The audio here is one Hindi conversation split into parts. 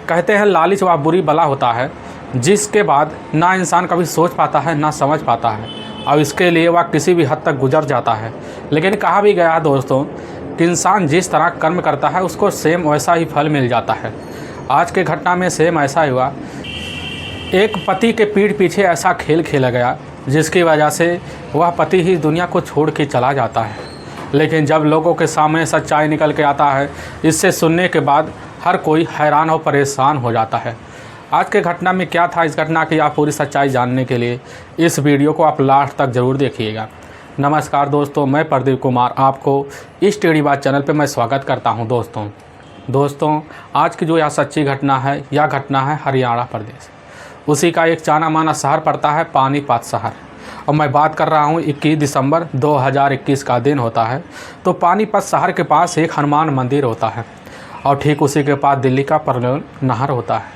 कहते हैं लालच वह बुरी बला होता है जिसके बाद ना इंसान कभी सोच पाता है ना समझ पाता है और इसके लिए वह किसी भी हद तक गुजर जाता है। लेकिन कहा भी गया है दोस्तों कि इंसान जिस तरह कर्म करता है उसको सेम वैसा ही फल मिल जाता है। आज के घटना में सेम ऐसा ही हुआ। एक पति के पीठ पीछे ऐसा खेल खेला गया जिसकी वजह से वह पति ही दुनिया को छोड़ के चला जाता है। लेकिन जब लोगों के सामने सच्चाई निकल के आता है, इससे सुनने के बाद हर कोई हैरान और परेशान हो जाता है। आज के घटना में क्या था, इस घटना की आप पूरी सच्चाई जानने के लिए इस वीडियो को आप लास्ट तक ज़रूर देखिएगा। नमस्कार दोस्तों, मैं प्रदीप कुमार आपको इस टेढ़ी बात चैनल पे मैं स्वागत करता हूं। दोस्तों आज की जो यह सच्ची घटना है, यह घटना है हरियाणा प्रदेश। उसी का एक जाना माना शहर पड़ता है पानीपत शहर, और मैं बात कर रहा हूँ 21 दिसंबर 2021 का दिन होता है। तो पानीपत शहर के पास एक हनुमान मंदिर होता है और ठीक उसी के पास दिल्ली का परलोन नहर होता है।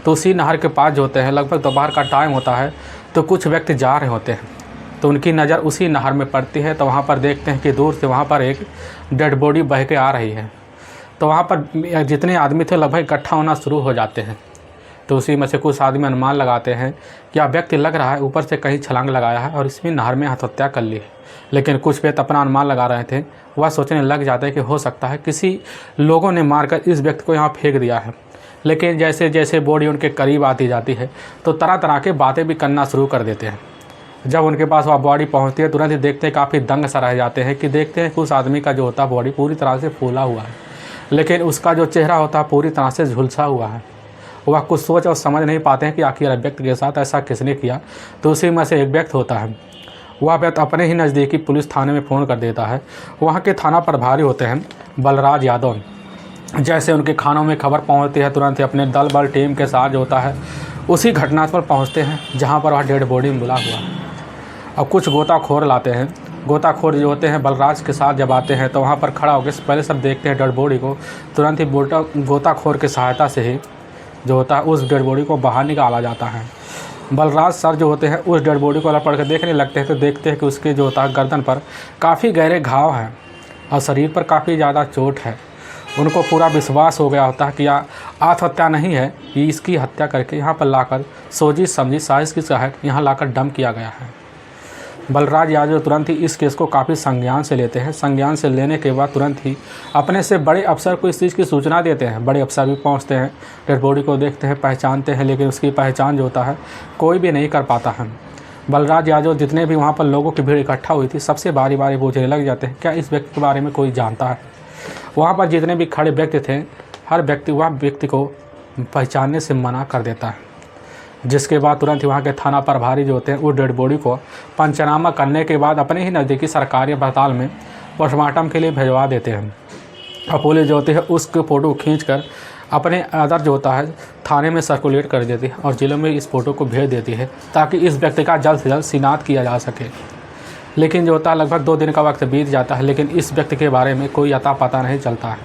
तो उसी नहर के पास जो होते हैं, लगभग दोपहर का टाइम होता है, तो कुछ व्यक्ति जा रहे होते हैं। तो उनकी नज़र उसी नहर में पड़ती है। तो वहाँ पर देखते हैं कि दूर से वहाँ पर एक डेड बॉडी बह के आ रही है। तो वहाँ पर जितने आदमी थे लगभग इकट्ठा होना शुरू हो जाते हैं। तो उसी में से कुछ आदमी अनुमान लगाते हैं कि यह व्यक्ति लग रहा है ऊपर से कहीं छलांग लगाया है और इसमें नहर में आत्महत्या कर ली है। लेकिन कुछ व्यक्ति अपना अनुमान लगा रहे थे, वह सोचने लग जाते हैं कि हो सकता है किसी लोगों ने मारकर इस व्यक्ति को यहाँ फेंक दिया है। लेकिन जैसे जैसे बॉडी उनके करीब आती जाती है तो तरह तरह के बातें भी करना शुरू कर देते हैं। जब उनके पास वह बॉडी पहुँचती है, तुरंत ही देखते हैं काफ़ी दंग सा रह जाते हैं कि देखते हैं कि उस आदमी का जो होता है बॉडी पूरी तरह से फूला हुआ है, लेकिन उसका जो चेहरा होता है पूरी तरह से झुलसा हुआ है। वह कुछ सोच और समझ नहीं पाते हैं कि आखिर व्यक्ति के साथ ऐसा किसने किया। तो उसी में से एक व्यक्ति होता है, वह व्यक्ति अपने ही नज़दीकी पुलिस थाने में फ़ोन कर देता है। वहाँ के थाना प्रभारी होते हैं बलराज यादव। जैसे उनके खानों में खबर पहुँचती है, तुरंत ही अपने दल बल टीम के साथ जो होता है उसी घटना पर पहुँचते हैं जहाँ पर वह डेड बॉडी मिला हुआ है। अब कुछ गोताखोर लाते हैं। गोताखोर जो होते हैं बलराज के साथ जब आते हैं तो वहाँ पर खड़ा होकर पहले सब देखते हैं डेड बॉडी को। तुरंत ही गोताखोर की सहायता से ही जो होता है उस डेड बॉडी को बाहर निकाला जाता है। बलराज सर जो होते हैं उस डेड बॉडी को अलग पढ़ कर देखने लगते हैं तो देखते हैं कि उसके जो होता है गर्दन पर काफ़ी गहरे घाव हैं और शरीर पर काफ़ी ज़्यादा चोट है। उनको पूरा विश्वास हो गया होता है कि यह आत्महत्या नहीं है, ये इसकी हत्या करके यहाँ पर लाकर सोची समझी साजिश की तहत यहाँ लाकर डंप किया गया है। बलराज यादव तुरंत ही इस केस को काफ़ी संज्ञान से लेते हैं। संज्ञान से लेने के बाद तुरंत ही अपने से बड़े अफसर को इस चीज़ की सूचना देते हैं। बड़े अफसर भी पहुंचते हैं, डेड बॉडी को देखते हैं, पहचानते हैं, लेकिन उसकी पहचान जो होता है कोई भी नहीं कर पाता है। बलराज यादव जितने भी वहाँ पर लोगों की भीड़ इकट्ठा हुई थी सबसे बारी बारी पूछने लग जाते हैं क्या इस व्यक्ति के बारे में कोई जानता है। वहाँ पर जितने भी खड़े व्यक्ति थे, हर व्यक्ति वह व्यक्ति को पहचानने से मना कर देता है। जिसके बाद तुरंत ही वहाँ के थाना प्रभारी जो होते हैं उस डेड बॉडी को पंचनामा करने के बाद अपने ही नज़दीकी सरकारी अस्पताल में पोस्टमार्टम के लिए भिजवा देते हैं। और पुलिस जो होती है उसके फ़ोटो खींचकर अपने अदर जो होता है थाने में सर्कुलेट कर देती है और जिलों में इस फ़ोटो को भेज देती है ताकि इस व्यक्ति का जल्द से जल्द शिनाख्त किया जा सके। लेकिन जो होता है लगभग 2 दिन का वक्त बीत जाता है, लेकिन इस व्यक्ति के बारे में कोई अता पता नहीं चलता है।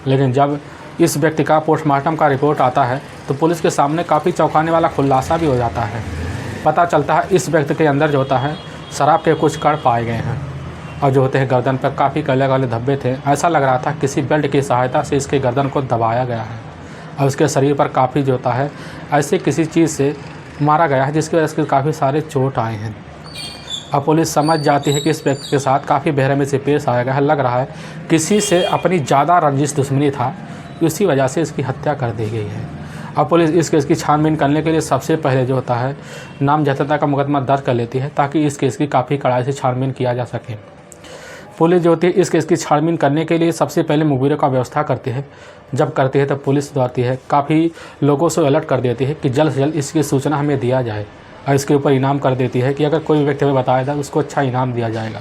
लेकिन जब इस व्यक्ति का पोस्टमार्टम का रिपोर्ट आता है तो पुलिस के सामने काफ़ी चौंकाने वाला खुलासा भी हो जाता है। पता चलता है इस व्यक्ति के अंदर जो होता है शराब के कुछ कण पाए गए हैं और जो होते हैं गर्दन पर काफ़ी काले काले धब्बे थे। ऐसा लग रहा था किसी बेल्ट की सहायता से इसके गर्दन को दबाया गया है और उसके शरीर पर काफ़ी जो होता है ऐसे किसी चीज़ से मारा गया है जिसकी वजह से काफ़ी सारे चोट आए हैं। अब पुलिस समझ जाती है कि इस व्यक्ति के साथ काफ़ी बेरहमी से पेश आया गया है। लग रहा है किसी से अपनी ज़्यादा रंजिश दुश्मनी था, इसी वजह से इसकी हत्या कर दी गई है। अब पुलिस इस केस की छानबीन करने के लिए सबसे पहले जो होता है नामजदता का मुकदमा दर्ज कर लेती है ताकि इस केस की काफ़ी कड़ाई से छानबीन किया जा सके। पुलिस जो होती है इस केस की छानबीन करने के लिए सबसे पहले मुखबिरों का व्यवस्था करती है। जब करती है तो पुलिस द्वारा है काफ़ी लोगों से अलर्ट कर देती है कि जल्द से जल्द इसकी सूचना हमें दिया जाए और इसके ऊपर इनाम कर देती है कि अगर कोई व्यक्ति हमें बताएगा उसको अच्छा इनाम दिया जाएगा।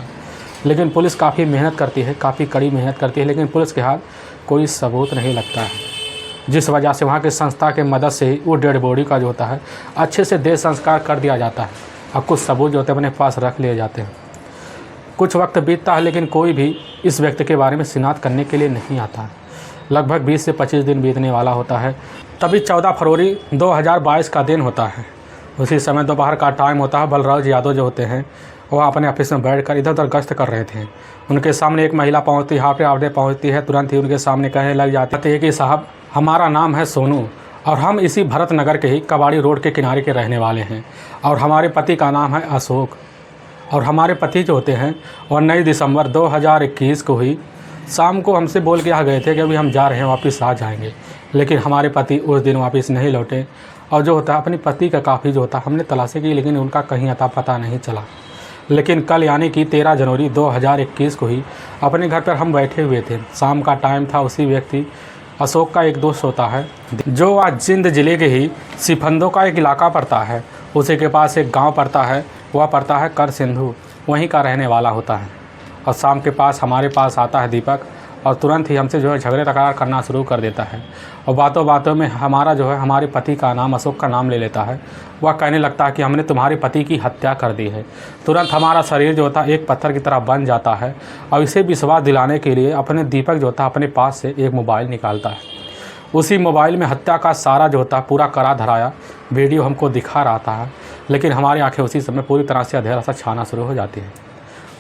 लेकिन पुलिस काफ़ी मेहनत करती है, काफ़ी कड़ी मेहनत करती है, लेकिन पुलिस के हाथ कोई सबूत नहीं लगता है। जिस वजह से वहाँ के संस्था के मदद से ही वो डेड बॉडी का जो होता है अच्छे से देह संस्कार कर दिया जाता है और कुछ सबूत जो होते हैं अपने पास रख लिए जाते हैं। कुछ वक्त बीतता है लेकिन कोई भी इस व्यक्ति के बारे में शिनाख्त करने के लिए नहीं आता है। लगभग 20 से 25 दिन बीतने वाला होता है। तभी 14 फरवरी 2022 का दिन होता है। उसी समय दोपहर का टाइम होता है। बलराज यादव जो होते हैं वह अपने ऑफिस में बैठकर इधर उधर गश्त कर रहे थे। उनके सामने एक महिला पहुंचती, यहाँ पे आपदे पहुंचती है। तुरंत ही उनके सामने कहने लग जाती है कि साहब हमारा नाम है सोनू और हम इसी भरत नगर के ही कबाड़ी रोड के किनारे के रहने वाले हैं। और हमारे पति का नाम है अशोक। और हमारे पति जो होते हैं और 9 दिसंबर 2021 को ही शाम को हमसे बोल के आ गए थे कि अभी हम जा रहे हैं, वापस आ जाएंगे। लेकिन हमारे पति उस दिन वापस नहीं लौटे। और जो होता है अपने पति का काफ़ी जो होता हमने तलाशी की, लेकिन उनका कहीं अता पता नहीं चला। लेकिन कल यानी कि 13 जनवरी 2021 को ही अपने घर पर हम बैठे हुए थे, शाम का टाइम था। उसी व्यक्ति अशोक का एक दोस्त होता है जो आज जिंद ज़िले के ही सिफंदों का एक इलाका पड़ता है, उसी के पास एक गांव पड़ता है, वह पड़ता है कर सिंधु, वहीं का रहने वाला होता है। और शाम के पास हमारे पास आता है दीपक और तुरंत ही हमसे जो है झगड़े तकरार करना शुरू कर देता है। और बातों बातों में हमारा जो है हमारे पति का नाम अशोक का नाम ले लेता है। वह कहने लगता है कि हमने तुम्हारे पति की हत्या कर दी है। तुरंत हमारा शरीर जो होता है एक पत्थर की तरह बन जाता है। और इसे विश्वास दिलाने के लिए अपने दीपक जो होता है अपने पास से एक मोबाइल निकालता है। उसी मोबाइल में हत्या का सारा जो होता है पूरा करा धराया वीडियो हमको दिखा रहा था। लेकिन हमारी आंखें उसी समय पूरी तरह से अंधेरा सा छाना शुरू हो जाती है।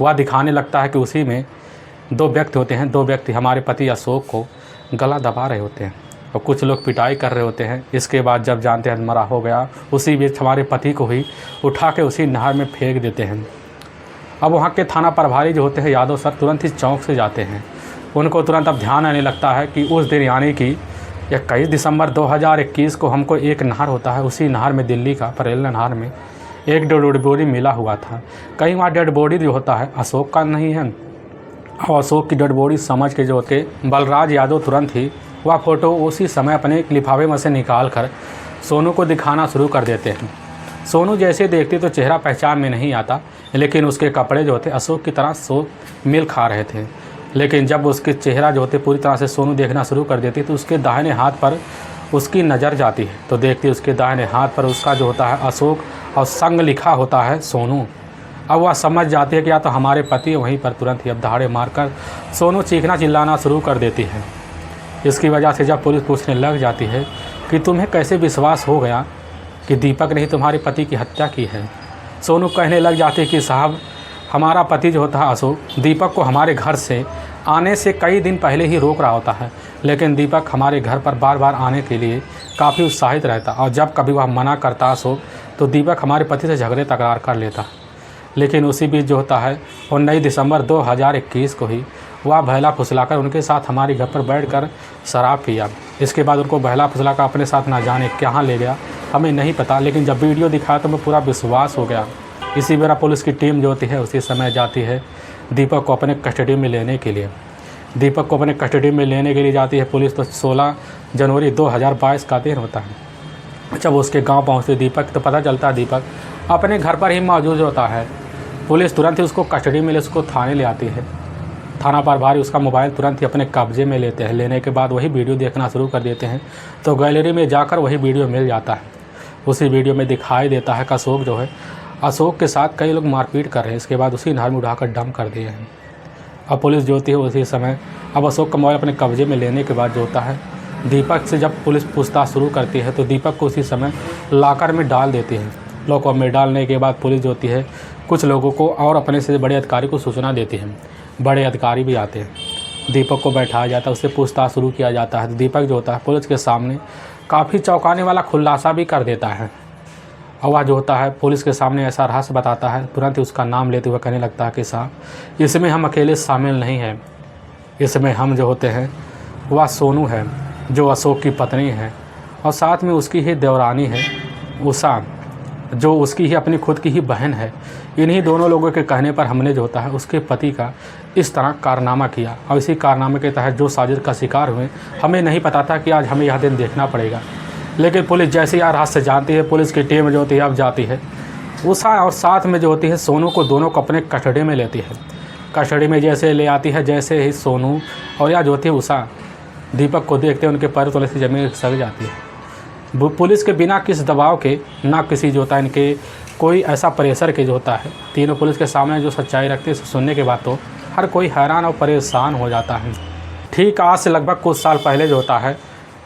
वह दिखाने लगता है कि उसी में 2 व्यक्ति होते हैं। 2 व्यक्ति हमारे पति अशोक को गला दबा रहे होते हैं और कुछ लोग पिटाई कर रहे होते हैं। इसके बाद जब जानते हैं मरा हो गया, उसी बीच हमारे पति को ही उठा के उसी नहर में फेंक देते हैं। अब वहाँ के थाना प्रभारी जो होते हैं यादव सर तुरंत ही चौंक से जाते हैं। उनको तुरंत अब ध्यान आने लगता है कि उस दिन यानी कि 21 दिसंबर 2021 को हमको एक नहर होता है, उसी नहर में दिल्ली का परेल नहर में एक डेड बॉडी मिला हुआ था। कहीं वहाँ डेड बॉडी जो होता है अशोक का नहीं है। और अशोक की डेड बॉडी समझ के जो होते बलराज यादव तुरंत ही वह फ़ोटो उसी समय अपने लिफाफे में से निकाल कर सोनू को दिखाना शुरू कर देते हैं। सोनू जैसे देखते तो चेहरा पहचान में नहीं आता, लेकिन उसके कपड़े जो होते अशोक की तरह मिल खा रहे थे। लेकिन जब उसके चेहरा जो होते पूरी तरह से सोनू देखना शुरू कर देती तो उसके दाहिने हाथ पर उसकी नज़र जाती है। तो देखती उसके दाहिने हाथ पर उसका जो होता है अशोक और संग लिखा होता है सोनू। अब वह समझ जाती है कि या तो हमारे पति वहीं पर तुरंत ही अब दहाड़े मारकर सोनू चीखना चिल्लाना शुरू कर देती है। इसकी वजह से जब पुलिस पूछने लग जाती है कि तुम्हें कैसे विश्वास हो गया कि दीपक ने ही तुम्हारे पति की हत्या की है, सोनू कहने लग जाती है कि साहब हमारा पति जो होता है अशोक दीपक को हमारे घर से आने से कई दिन पहले ही रोक रहा होता है। लेकिन दीपक हमारे घर पर बार बार आने के लिए काफ़ी उत्साहित रहता और जब कभी वह मना करता अशोक तो दीपक हमारे पति से झगड़े तकरार कर लेता। लेकिन उसी बीच जो होता है 19 दिसंबर 2021 को ही वह बहला फुसलाकर उनके साथ हमारे घर पर बैठकर शराब पिया। इसके बाद उनको बहला फुसलाकर अपने साथ ना जाने कहाँ ले गया हमें नहीं पता, लेकिन जब वीडियो दिखाया तो हमें पूरा विश्वास हो गया। इसी बेरा पुलिस की टीम जो होती है उसी समय जाती है दीपक को अपने कस्टडी में लेने के लिए। दीपक को अपने कस्टडी में लेने के लिए जाती है पुलिस। तो 16 जनवरी 2022 का दिन होता है। जब उसके गांव पहुंचते दीपक तो पता चलता है दीपक अपने घर पर ही मौजूद होता है। पुलिस तुरंत ही उसको कस्टडी में ले उसको थाने ले आती है। थाना प्रभारी उसका मोबाइल तुरंत ही अपने कब्जे में लेते हैं। लेने के बाद वही वीडियो देखना शुरू कर देते हैं। तो गैलरी में जाकर वही वीडियो मिल जाता है। उसी वीडियो में दिखाई देता है कि अशोक जो है अशोक के साथ कई लोग मारपीट कर रहे हैं। इसके बाद उसी नहर में उठाकर डंप कर दिए हैं। अब पुलिस जो होती है उसी समय अब अशोक का मोबाइल अपने कब्जे में लेने के बाद जो होता है दीपक से जब पुलिस पूछताछ शुरू करती है तो दीपक को उसी समय लॉकर में डाल देती है। लॉकर में डालने के बाद पुलिस जो होती है कुछ लोगों को और अपने से बड़े अधिकारी को सूचना देती है। बड़े अधिकारी भी आते हैं। दीपक को बैठाया जाता है, उससे पूछताछ शुरू किया जाता है। तो दीपक जो होता है पुलिस के सामने काफ़ी चौंकाने वाला खुलासा भी कर देता है। और वह जो होता है पुलिस के सामने ऐसा रहस्य बताता है। तुरंत ही उसका नाम लेते हुए कहने लगता है कि साहब इसमें हम अकेले शामिल नहीं हैं, इसमें हम जो होते हैं वह सोनू है जो अशोक की पत्नी है और साथ में उसकी ही देवरानी है उषा जो उसकी ही अपनी खुद की ही बहन है। इन्हीं दोनों लोगों के कहने पर हमने जो होता है उसके पति का इस तरह कारनामा किया। और इसी कारनामे के तहत जो साजिश का शिकार हुए हमें नहीं पता था कि आज हमें यह दिन देखना पड़ेगा। लेकिन पुलिस जैसे ही रहस्य जानती है पुलिस की टीम जो होती है अब जाती है उषा और साथ में जो होती है सोनू को दोनों को अपने कस्टडी में लेती है। कस्टडी में जैसे ले आती है जैसे ही सोनू और या जो होती है उषा दीपक को देखते हैं उनके पैर तले से ज़मीन सड़ जाती है। पुलिस के बिना किस दबाव के ना किसी जो होता है इनके कोई ऐसा प्रेशर के जो होता है तीनों पुलिस के सामने जो सच्चाई रखते हैं सुनने के बाद तो हर कोई हैरान और परेशान हो जाता है। ठीक आज से लगभग कुछ साल पहले जो होता है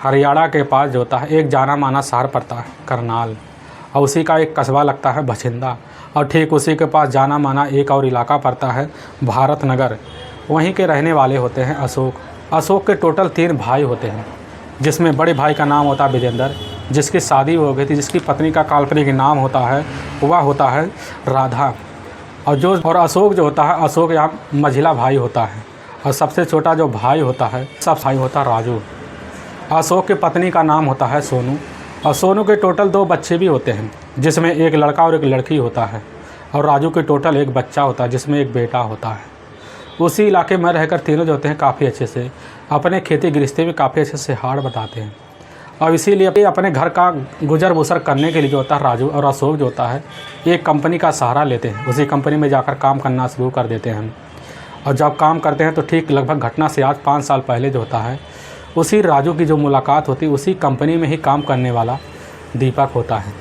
हरियाणा के पास जो होता है एक जाना माना शहर पड़ता है करनाल और उसी का एक कस्बा लगता है बछिंदा और ठीक उसी के पास जाना माना एक और इलाका पड़ता है भारत नगर। वहीं के रहने वाले होते हैं अशोक। अशोक के टोटल 3 भाई होते हैं जिसमें बड़े भाई का नाम होता है विजेंद्र, जिसकी शादी हो गई थी, जिसकी पत्नी का काल्पनिक नाम होता है वह होता है राधा। और अशोक जो होता है, अशोक यहाँ मझिला भाई होता है और सबसे छोटा जो भाई होता है सब भाई होता है राजू। अशोक की पत्नी का नाम होता है सोनू और सोनू के टोटल 2 बच्चे भी होते हैं, जिसमें एक लड़का और एक लड़की होता है। और राजू के टोटल 1 बच्चा होता है, जिसमें एक बेटा होता है। उसी इलाके में रहकर तीनों जो होते हैं काफ़ी अच्छे से अपने खेती गृहस्थी में काफ़ी अच्छे से हाड़ बताते हैं। और इसीलिए अपने घर का गुजर बसर करने के लिए जो होता है राजू और अशोक जो होता है एक कंपनी का सहारा लेते हैं। उसी कंपनी में जाकर काम करना शुरू कर देते हैं। और जब काम करते हैं तो ठीक लगभग घटना से आज 5 साल पहले जो होता है उसी राजू की जो मुलाकात होती है उसी कंपनी में ही काम करने वाला दीपक होता है।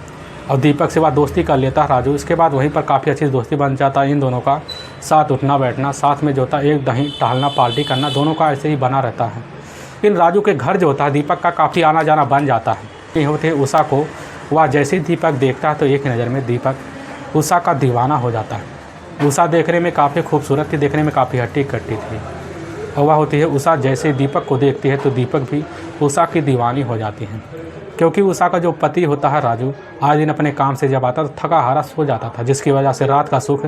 और दीपक से वह दोस्ती कर लेता है राजू। इसके बाद वहीं पर काफ़ी अच्छी दोस्ती बन जाता है। इन दोनों का साथ उठना बैठना, साथ में जो होता है एक दही टहलना, पार्टी करना, दोनों का ऐसे ही बना रहता है। लेकिन राजू के घर जो होता है दीपक का काफ़ी आना जाना बन जाता है। ये होते उषा को वह जैसे ही दीपक देखता है तो एक ही नज़र में दीपक उषा का दीवाना हो जाता है। उषा देखने में काफ़ी खूबसूरत थी, देखने में काफ़ी हट्टी कट्टी थी। और वह होती है उषा जैसे दीपक को देखती है तो दीपक भी उषा की दीवानी हो जाती है। क्योंकि उषा का जो पति होता है राजू आज दिन अपने काम से जब आता तो थका हारा सो जाता था, जिसकी वजह से रात का सुख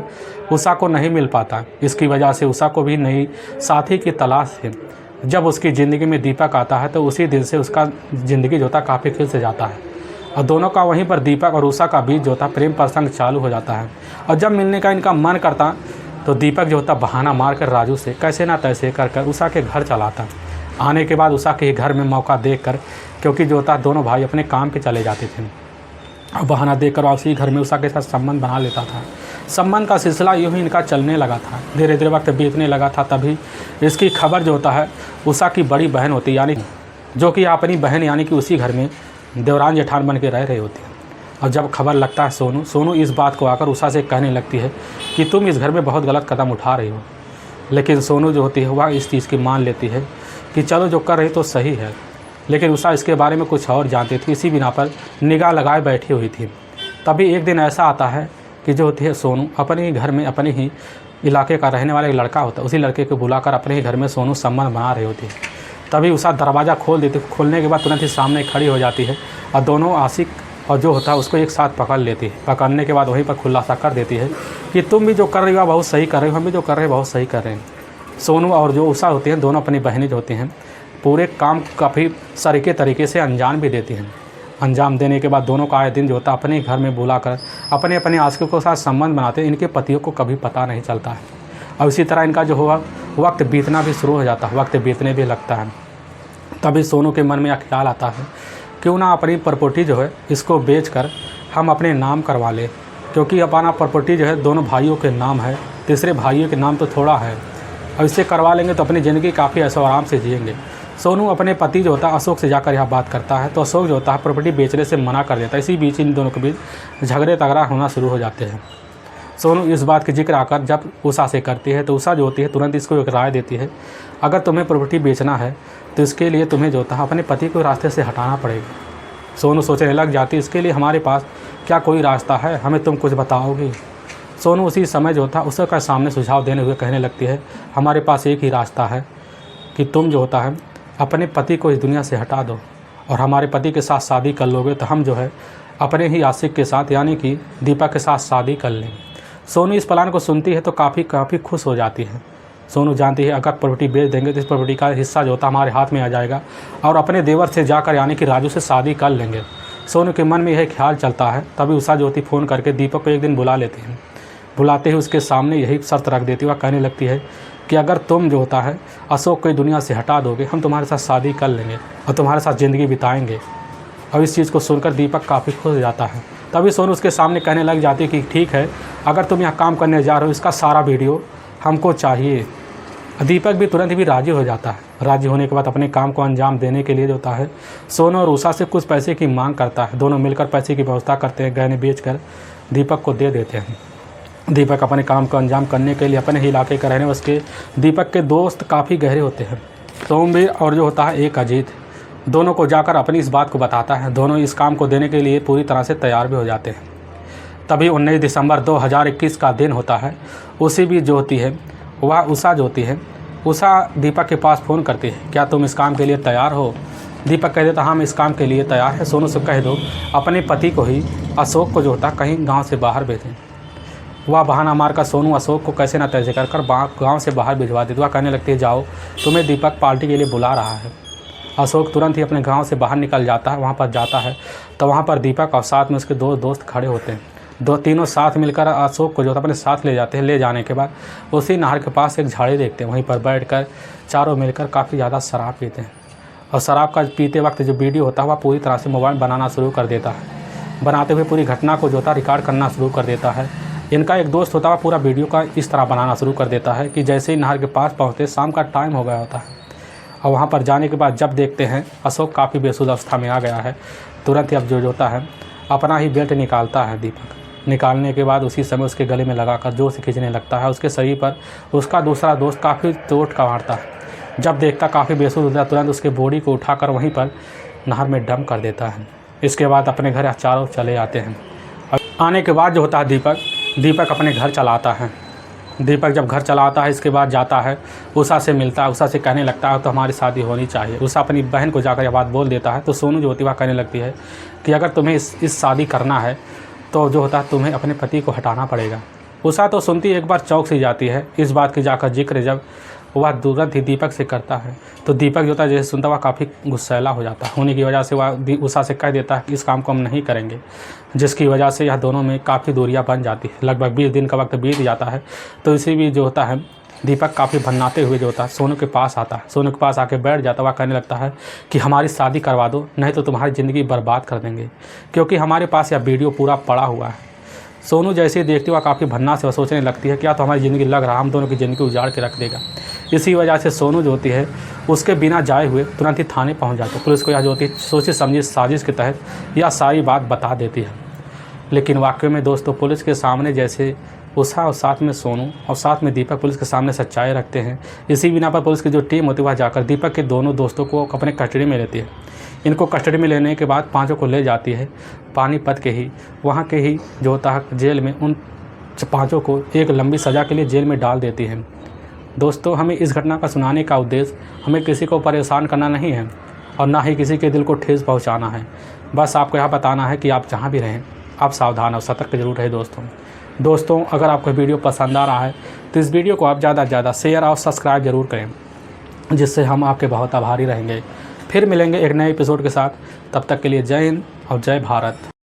उषा को नहीं मिल पाता। इसकी वजह से उषा को भी नई साथी की तलाश है। जब उसकी ज़िंदगी में दीपक आता है तो उसी दिन से उसका ज़िंदगी जो होता काफ़ी खिल से जाता है। और दोनों का वहीं पर दीपक और उषा का बीच जो होता प्रेम प्रसंग चालू हो जाता है। और जब मिलने का इनका मन करता तो दीपक जो होता बहाना मार कर राजू से कैसे ना तैसे कर उषा के घर चलाता। आने के बाद उषा के घर में मौका देखकर, क्योंकि जो होता दोनों भाई अपने काम पे चले जाते थे, और बहाना देकर उसी घर में उषा के साथ संबंध बना लेता था। संबंध का सिलसिला यूँ ही इनका चलने लगा था। धीरे धीरे वक्त बीतने लगा था। तभी इसकी खबर जो होता है उषा की बड़ी बहन होती, यानी जो कि अपनी बहन यानी कि उसी घर में देवरान जेठान बन के रह रही होती है। और जब खबर लगता है सोनू इस बात को आकर उषा से कहने लगती है कि तुम इस घर में बहुत गलत कदम उठा रही हो। लेकिन सोनू जो होती है वह इस चीज़ की मान लेती है कि चलो जो कर रही तो सही है। लेकिन उषा इसके बारे में कुछ और जानती थी, इसी बिना पर निगाह लगाए बैठी हुई थी। तभी एक दिन ऐसा आता है कि जो होती है सोनू अपने ही घर में अपने ही इलाके का रहने वाला एक लड़का होता है, उसी लड़के को बुलाकर अपने ही घर में सोनू संबंध बना रही होती है। तभी उषा दरवाज़ा खोल देती। खोलने के बाद तुरंत ही सामने खड़ी हो जाती है और दोनों आशिक और जो होता है उसको एक साथ पकड़ लेती है। पकड़ने के बाद वहीं पर खुलासा कर देती है कि तुम भी जो कर रही हो बहुत सही कर रही हो, हम भी जो कर रहे हैं बहुत सही कर रहे हैं। सोनू और जो उषा होती हैं दोनों अपनी बहनें जो होती हैं पूरे काम काफ़ी सरीके तरीके से अंजाम भी देती हैं। अंजाम देने के बाद दोनों का आए दिन जो होता है अपने घर में बुलाकर अपने अपने आशिकों के साथ संबंध बनाते हैं। इनके पतियों को कभी पता नहीं चलता है। और इसी तरह इनका जो हुआ वक्त बीतना भी शुरू हो जाता है, वक्त बीतने भी लगता है। तभी सोनू के मन में यह ख्याल आता है क्यों ना अपनी प्रॉपर्टी जो है इसको बेचकर हम अपने नाम करवा लें, क्योंकि अपना प्रॉपर्टी जो है दोनों भाइयों के नाम है, तीसरे भाइयों के नाम तो थोड़ा है। और इससे करवा लेंगे तो अपनी ज़िंदगी काफ़ी ऐशो आराम से जिएंगे। सोनू अपने पति जो होता है अशोक से जाकर यह बात करता है तो अशोक जो होता है प्रॉपर्टी बेचने से मना कर देता है। इसी बीच इन दोनों के बीच झगड़े तगड़ा होना शुरू हो जाते हैं। सोनू इस बात की जिक्र आकर जब उषा से करती है तो उषा जो होती है तुरंत इसको एक राय देती है, अगर तुम्हें प्रॉपर्टी बेचना है तो इसके लिए तुम्हें जो होता है अपने पति को रास्ते से हटाना पड़ेगा। सोनू सोचने लग जाती, इसके लिए हमारे पास क्या कोई रास्ता है, हमें तुम कुछ बताओगी। सोनू उसी समय जो होता है उसका सामने सुझाव देने हुए कहने लगती है, हमारे पास एक ही रास्ता है कि तुम जो होता है अपने पति को इस दुनिया से हटा दो और हमारे पति के साथ शादी कर लोगे तो हम जो है अपने ही आशिक के साथ यानी कि दीपक के साथ शादी कर लेंगे। सोनू इस प्लान को सुनती है तो काफ़ी खुश हो जाती है। सोनू जानती है अगर प्रॉपर्टी बेच देंगे तो इस प्रॉपर्टी का हिस्सा जो होता है हमारे हाथ में आ जाएगा और अपने देवर से जाकर यानी कि राजू से शादी कर लेंगे। सोनू के मन में यह ख्याल चलता है। तभी उषा जो होती फ़ोन करके दीपक को एक दिन बुला लेती है। बुलाते ही उसके सामने यही शर्त रख देती है। वह कहने लगती है कि अगर तुम जो होता है अशोक को दुनिया से हटा दोगे हम तुम्हारे साथ शादी कर लेंगे और तुम्हारे साथ ज़िंदगी बिताएंगे। और इस चीज़ को सुनकर दीपक काफ़ी खुश हो जाता है। तभी सोनू उसके सामने कहने लग जाती है कि ठीक है, अगर तुम यहाँ काम करने जा रहे हो इसका सारा वीडियो हमको चाहिए। दीपक भी तुरंत भी राज़ी हो जाता है। राज़ी होने के बाद अपने काम को अंजाम देने के लिए जो होता है सोनू और उषा से कुछ पैसे की मांग करता है। दोनों मिलकर पैसे की व्यवस्था करते हैं, गहने बेचकर दीपक को दे देते हैं। दीपक अपने काम को अंजाम करने के लिए अपने ही इलाके का रहने उसके दीपक के दोस्त काफ़ी गहरे होते हैं, सोमवीर और जो होता है एक अजीत, दोनों को जाकर अपनी इस बात को बताता है। दोनों इस काम को देने के लिए पूरी तरह से तैयार भी हो जाते हैं। तभी 19 दिसंबर 2021 का दिन होता है। उसी भी जो होती है वह उषा जो होती है उषा दीपक के पास फ़ोन करती है, क्या तुम इस काम के लिए तैयार हो। दीपक कह देता हाँ मैं इस काम के लिए तैयार है, सोनू से कह दो अपने पति को ही अशोक को जो होता कहीं गांव से बाहर भेजें। वह बहाना मारकर सोनू अशोक को कैसे न तैसे कर गांव से बाहर भिजवा देती। वह कहने लगती है जाओ तुम्हें दीपक पार्टी के लिए बुला रहा है। अशोक तुरंत ही अपने गांव से बाहर निकल जाता है। वहाँ पर जाता है तो वहाँ पर दीपक और साथ में उसके दो दोस्त खड़े होते हैं। तीनों साथ मिलकर अशोक को जो अपने साथ ले जाते हैं। ले जाने के बाद उसी नहर के पास एक झाड़ी देखते हैं, वहीं पर बैठकर चारों मिलकर काफ़ी ज़्यादा शराब पीते हैं। और शराब का पीते वक्त जो वीडियो होता है वह पूरी तरह से मोबाइल बनाना शुरू कर देता है। बनाते हुए पूरी घटना को जो होता रिकॉर्ड करना शुरू कर देता है। इनका एक दोस्त होता है पूरा वीडियो का इस तरह बनाना शुरू कर देता है कि जैसे ही नहर के पास पहुँचते शाम का टाइम हो गया होता है। और वहाँ पर जाने के बाद जब देखते हैं अशोक काफ़ी बेसुध अवस्था में आ गया है, तुरंत ही अब जो होता है अपना ही बेल्ट निकालता है दीपक। निकालने के बाद उसी समय उसके गले में लगाकर जोर से खींचने लगता है। उसके शरीर पर उसका दूसरा दोस्त काफ़ी चोट का मारता है। जब देखता काफ़ी बेसुध होता है, तुरंत उसके बॉडी को उठाकर वहीं पर नहर में डंप कर देता है। इसके बाद अपने घर चारों चले आते हैं। आने के बाद जो होता है दीपक अपने घर चला आता है। दीपक जब घर चला आता है इसके बाद जाता है उषा से मिलता है। उषा से कहने लगता है तो हमारी शादी होनी चाहिए। उषा अपनी बहन को जाकर यह बात बोल देता है। तो सोनू जो होती है वह कहने लगती है कि अगर तुम्हें इस शादी करना है तो जो होता है तुम्हें अपने पति को हटाना पड़ेगा। उषा तो सुनती एक बार चौंक सी जाती है। इस बात की जाकर जिक्र जब वह तुरंत ही दीपक से करता है तो दीपक जो होता है जैसे सुनता वह काफ़ी गुस्सैला हो जाता है। होने की वजह से वह उषा से कह देता है कि इस काम को हम नहीं करेंगे, जिसकी वजह से यह दोनों में काफ़ी दूरियां बन जाती है। लगभग 20 दिन का वक्त बीत जाता है। तो इसी भी जो होता है दीपक काफ़ी भन्नाते हुए जो होता है सोनू के पास आता है। सोनू के पास आके बैठ जाता है। वह कहने लगता है कि हमारी शादी करवा दो, नहीं तो तुम्हारी ज़िंदगी बर्बाद कर देंगे, क्योंकि हमारे पास यह वीडियो पूरा पड़ा हुआ है। सोनू जैसे ही देखती हुआ काफ़ी भन्ना से वह सोचने लगती है क्या तो हमारी ज़िंदगी लग रहा हम दोनों की ज़िंदगी उजाड़ के रख देगा। इसी वजह से सोनू जो होती है उसके बिना जाए हुए तुरंत ही थाने पहुंच जाते हैं। पुलिस को यह जो होती है सोची समझी साजिश के तहत यह सारी बात बता देती है। लेकिन वाकई में दोस्तों पुलिस के सामने जैसे उषा और साथ में सोनू और साथ में दीपक पुलिस के सामने सच्चाई रखते हैं। इसी बिना पर पुलिस की जो टीम होती है वह जाकर दीपक के दोनों दोस्तों को अपने कस्टडी में लेती है। इनको कस्टडी में लेने के बाद पांचों को ले जाती है पानीपत के ही वहाँ के ही जो होता है जेल में। उन पांचों को एक लंबी सज़ा के लिए जेल में डाल देती है। दोस्तों हमें इस घटना का सुनाने का उद्देश्य हमें किसी को परेशान करना नहीं है और ना ही किसी के दिल को ठेस पहुंचाना है। बस आपको यह बताना है कि आप जहां भी रहें आप सावधान और सतर्क जरूर रहें। दोस्तों अगर आपको वीडियो पसंद आ रहा है तो इस वीडियो को आप ज़्यादा से ज़्यादा शेयर और सब्सक्राइब जरूर करें, जिससे हम आपके बहुत आभारी रहेंगे। फिर मिलेंगे एक नए एपिसोड के साथ। तब तक के लिए जय हिंद और जय भारत।